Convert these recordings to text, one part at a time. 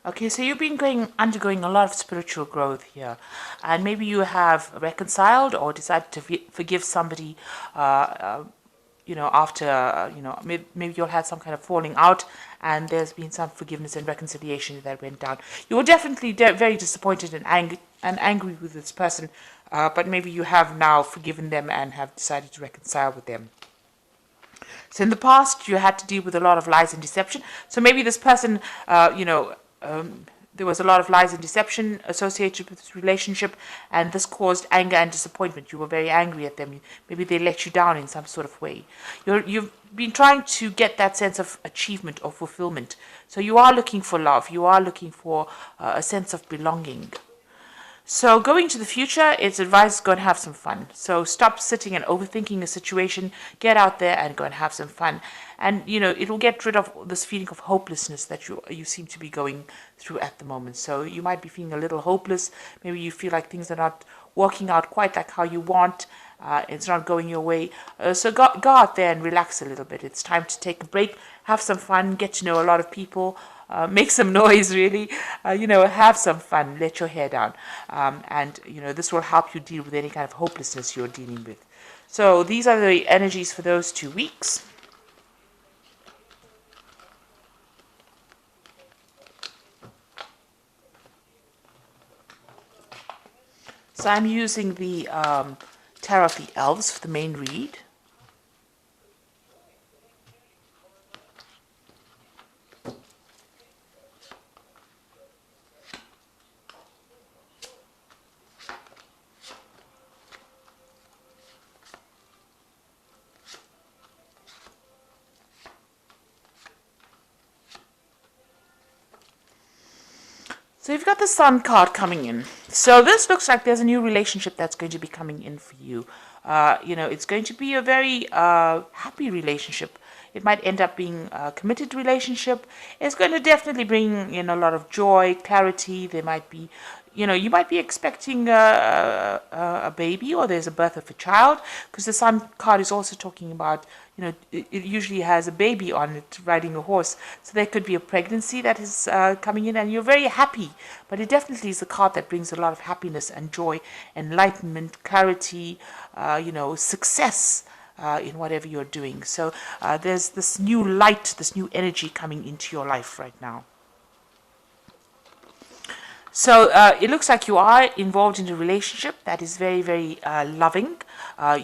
Okay, so you've been undergoing a lot of spiritual growth here, and maybe you have reconciled or decided to forgive somebody. After maybe you'll had some kind of falling out, and there's been some forgiveness and reconciliation that went down. You were definitely very disappointed and angry with this person, but maybe you have now forgiven them and have decided to reconcile with them. So in the past, you had to deal with a lot of lies and deception. So maybe this person, there was a lot of lies and deception associated with this relationship, and this caused anger and disappointment. You were very angry at them. Maybe they let you down in some sort of way. You've been trying to get that sense of achievement or fulfillment. So you are looking for love. You are looking for a sense of belonging. So going to the future, it's advised go and have some fun. So stop sitting and overthinking a situation. Get out there and go and have some fun. And, it'll get rid of this feeling of hopelessness that you seem to be going through at the moment. So you might be feeling a little hopeless. Maybe you feel like things are not working out quite like how you want. It's not going your way. So go out there and relax a little bit. It's time to take a break, have some fun, get to know a lot of people. Make some noise, really. Have some fun. Let your hair down. And this will help you deal with any kind of hopelessness you're dealing with. So these are the energies for those 2 weeks. So I'm using the Tarot of the Elves for the main read. So you've got the Sun card coming in. So this looks like there's a new relationship that's going to be coming in for you. It's going to be a very happy relationship. It might end up being a committed relationship. It's going to definitely bring in a lot of joy, clarity. There might be, you might be expecting a baby, or there's a birth of a child, because the Sun card is also talking about, it usually has a baby on it riding a horse. So there could be a pregnancy that is coming in, and you're very happy. But it definitely is a card that brings a lot of happiness and joy, enlightenment, clarity, success. In whatever you're doing. So there's this new light, this new energy coming into your life right now. So it looks like you are involved in a relationship that is very, very loving.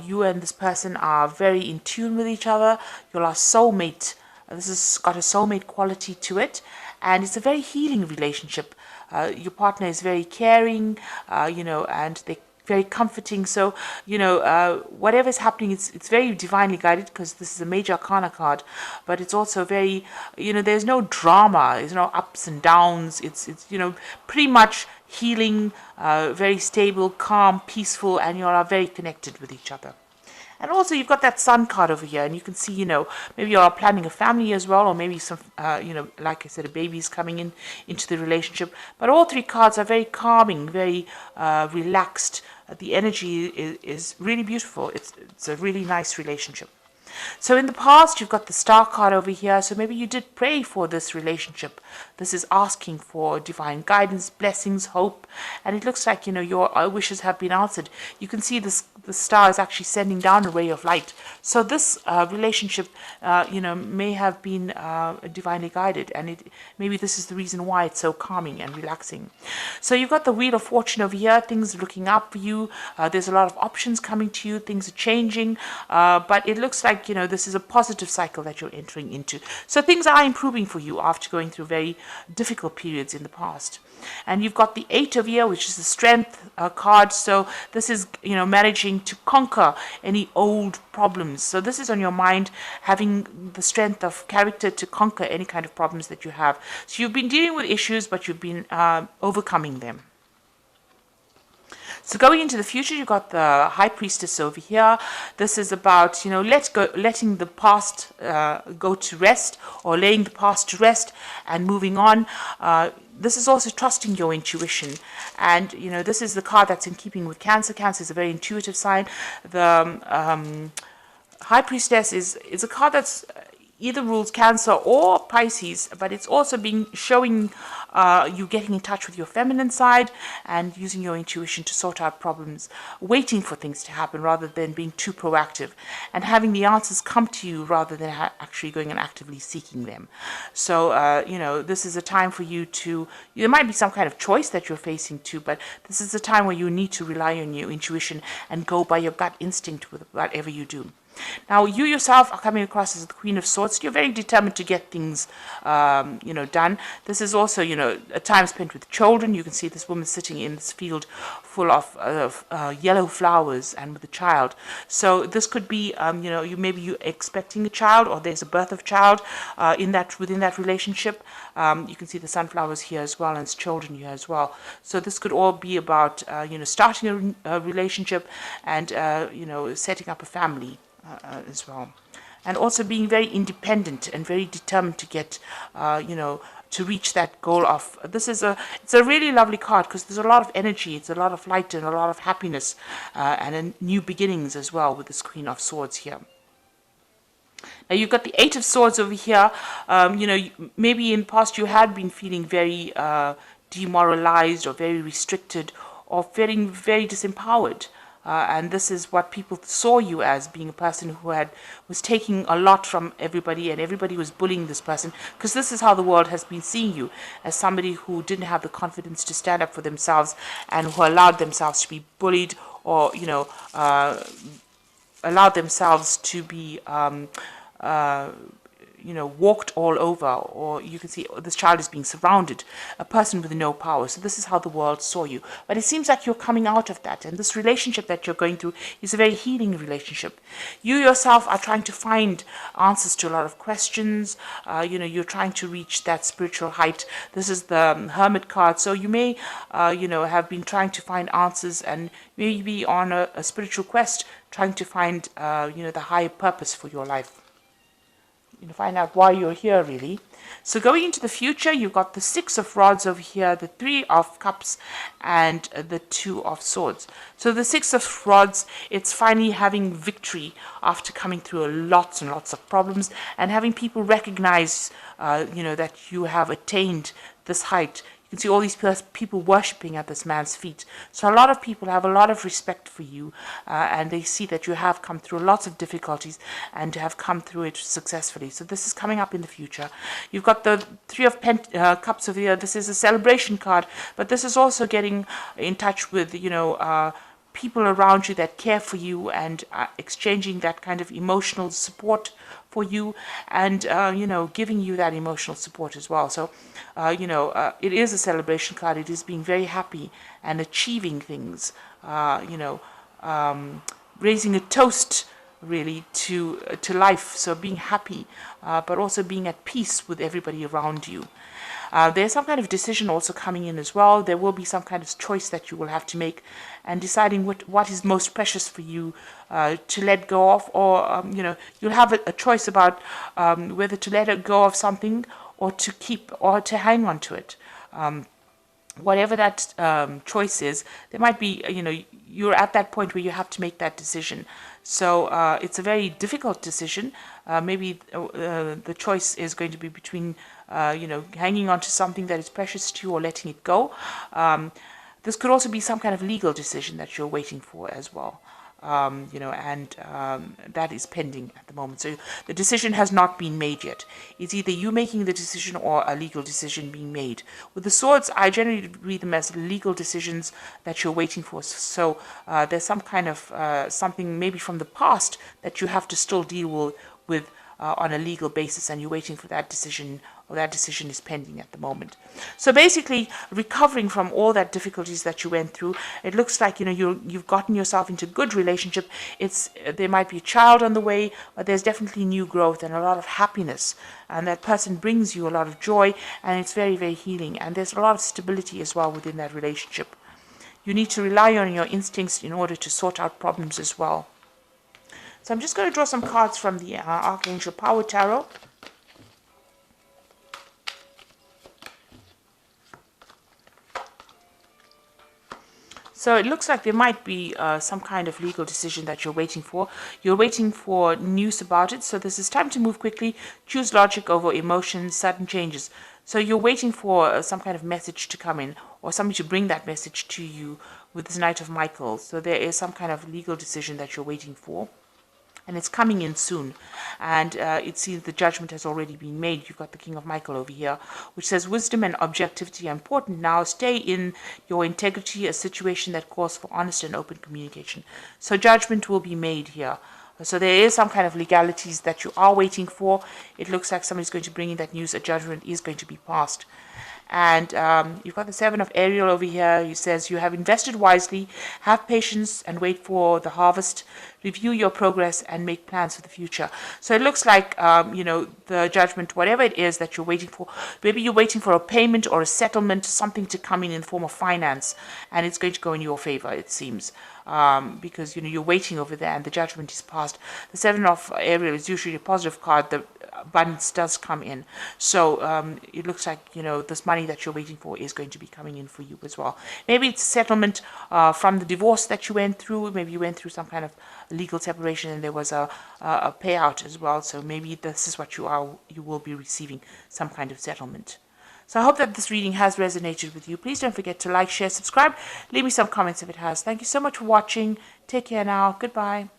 You and this person are very in tune with each other. You're a soulmate. This has got a soulmate quality to it. And it's a very healing relationship. Your partner is very caring, and they very comforting. So, whatever is happening, it's very divinely guided, because this is a major arcana card, but it's also very, there's no drama, there's no ups and downs. It's pretty much healing, very stable, calm, peaceful, and you are very connected with each other. And also you've got that Sun card over here, and you can see, maybe you're planning a family as well, or maybe some, like I said, a baby is coming into the relationship. But all 3 cards are very calming, very relaxed. The energy is really beautiful. It's a really nice relationship. So in the past, you've got the Star card over here. So maybe you did pray for this relationship. This is asking for divine guidance, blessings, hope. And it looks like, your wishes have been answered. You can see the star is actually sending down a ray of light. So this relationship, may have been divinely guided. And maybe this is the reason why it's so calming and relaxing. So you've got the Wheel of Fortune over here. Things are looking up for you. There's a lot of options coming to you. Things are changing. But it looks like, this is a positive cycle that you're entering into. So things are improving for you after going through very difficult periods in the past. And you've got the 8 of here, which is the Strength card. So this is, managing to conquer any old problems. So this is on your mind, having the strength of character to conquer any kind of problems that you have. So you've been dealing with issues, but you've been overcoming them. So going into the future, you've got the High Priestess over here. This is about, letting the past go to rest, or laying the past to rest and moving on. This is also trusting your intuition. And, this is the card that's in keeping with Cancer. Cancer is a very intuitive sign. The High Priestess is a card that's either rules Cancer or Pisces, but it's also been showing you getting in touch with your feminine side and using your intuition to sort out problems, waiting for things to happen rather than being too proactive, and having the answers come to you rather than actually going and actively seeking them. So, this is a time for you to, there might be some kind of choice that you're facing too, but this is a time where you need to rely on your intuition and go by your gut instinct with whatever you do. Now, you yourself are coming across as the Queen of Swords. You're very determined to get things, done. This is also, a time spent with children. You can see this woman sitting in this field full of yellow flowers and with a child. So this could be, you're expecting a child, or there's a birth of child within that relationship. You can see the sunflowers here as well, and it's children here as well. So this could all be about, starting a relationship and, setting up a family. As well, and also being very independent and very determined to get, to reach that goal of. It's a really lovely card because there's a lot of energy, it's a lot of light and a lot of happiness, and new beginnings as well with this Queen of Swords here. Now you've got the Eight of Swords over here. Maybe in the past you had been feeling very demoralized or very restricted or feeling very disempowered. And this is what people saw you as, being a person who was taking a lot from everybody, and everybody was bullying this person, because this is how the world has been seeing you, as somebody who didn't have the confidence to stand up for themselves and who allowed themselves to be bullied, or allowed themselves to be walked all over, or you can see this child is being surrounded, a person with no power. So this is how the world saw you. But it seems like you're coming out of that, and this relationship that you're going through is a very healing relationship. You yourself are trying to find answers to a lot of questions. You're trying to reach that spiritual height. This is the Hermit card. So you may, have been trying to find answers, and maybe on a spiritual quest, trying to find, the higher purpose for your life. Find out why you're here, really. So going into the future, you've got the Six of Rods over here, the Three of Cups, and the Two of Swords. So the Six of Rods, it's finally having victory after coming through lots and lots of problems, and having people recognize, that you have attained this height. You can see all these people worshipping at this man's feet. So a lot of people have a lot of respect for you, and they see that you have come through lots of difficulties and have come through it successfully. So this is coming up in the future. You've got the Three of Cups over here. This is a celebration card, but this is also getting in touch with, people around you that care for you, and exchanging that kind of emotional support for you, and giving you that emotional support as well. So it is a celebration card. It is being very happy and achieving things, raising a toast really to life. So being happy, but also being at peace with everybody around you. There's some kind of decision also coming in as well. There will be some kind of choice that you will have to make, and deciding what is most precious for you to let go of, or you'll have a choice about whether to let go of something, or to keep, or to hang on to it. Whatever that choice is, there might be, you're at that point where you have to make that decision. So it's a very difficult decision. Maybe the choice is going to be between, hanging on to something that is precious to you, or letting it go. This could also be some kind of legal decision that you're waiting for as well. That is pending at the moment. So the decision has not been made yet. It's either you making the decision or a legal decision being made. With the swords, I generally read them as legal decisions that you're waiting for. So there's some kind of something maybe from the past that you have to still deal with on a legal basis, and you're waiting for that decision, or that decision is pending at the moment. So basically, recovering from all that difficulties that you went through, it looks like you've gotten yourself into a good relationship. There might be a child on the way, but there's definitely new growth and a lot of happiness, and that person brings you a lot of joy, and it's very, very healing. And there's a lot of stability as well within that relationship. You need to rely on your instincts in order to sort out problems as well. So I'm just going to draw some cards from the Archangel Power Tarot. So it looks like there might be some kind of legal decision that you're waiting for. You're waiting for news about it. So this is time to move quickly, choose logic over emotions, sudden changes. So you're waiting for some kind of message to come in, or somebody to bring that message to you with this Knight of Michael. So there is some kind of legal decision that you're waiting for, and it's coming in soon. And it seems the judgment has already been made. You've got the King of Michael over here, which says wisdom and objectivity are important now. Stay in your integrity, a situation that calls for honest and open communication. So judgment will be made here. So there is some kind of legalities that you are waiting for. It looks like somebody's going to bring in that news. A judgment is going to be passed. And you've got the Seven of Ariel over here. He says, you have invested wisely, have patience and wait for the harvest, review your progress and make plans for the future. So it looks like, the judgment, whatever it is that you're waiting for, maybe you're waiting for a payment or a settlement, something to come in the form of finance, and it's going to go in your favor, it seems. Because you're waiting over there and the judgment is passed. The Seven of Ariel is usually a positive card. The abundance does come in. So it looks like this money that you're waiting for is going to be coming in for you as well. Maybe it's settlement from the divorce that you went through. Maybe you went through some kind of legal separation and there was a payout as well. So maybe this is what you will be receiving, some kind of settlement. So I hope that this reading has resonated with you. Please don't forget to like, share, subscribe. Leave me some comments if it has. Thank you so much for watching. Take care now. Goodbye.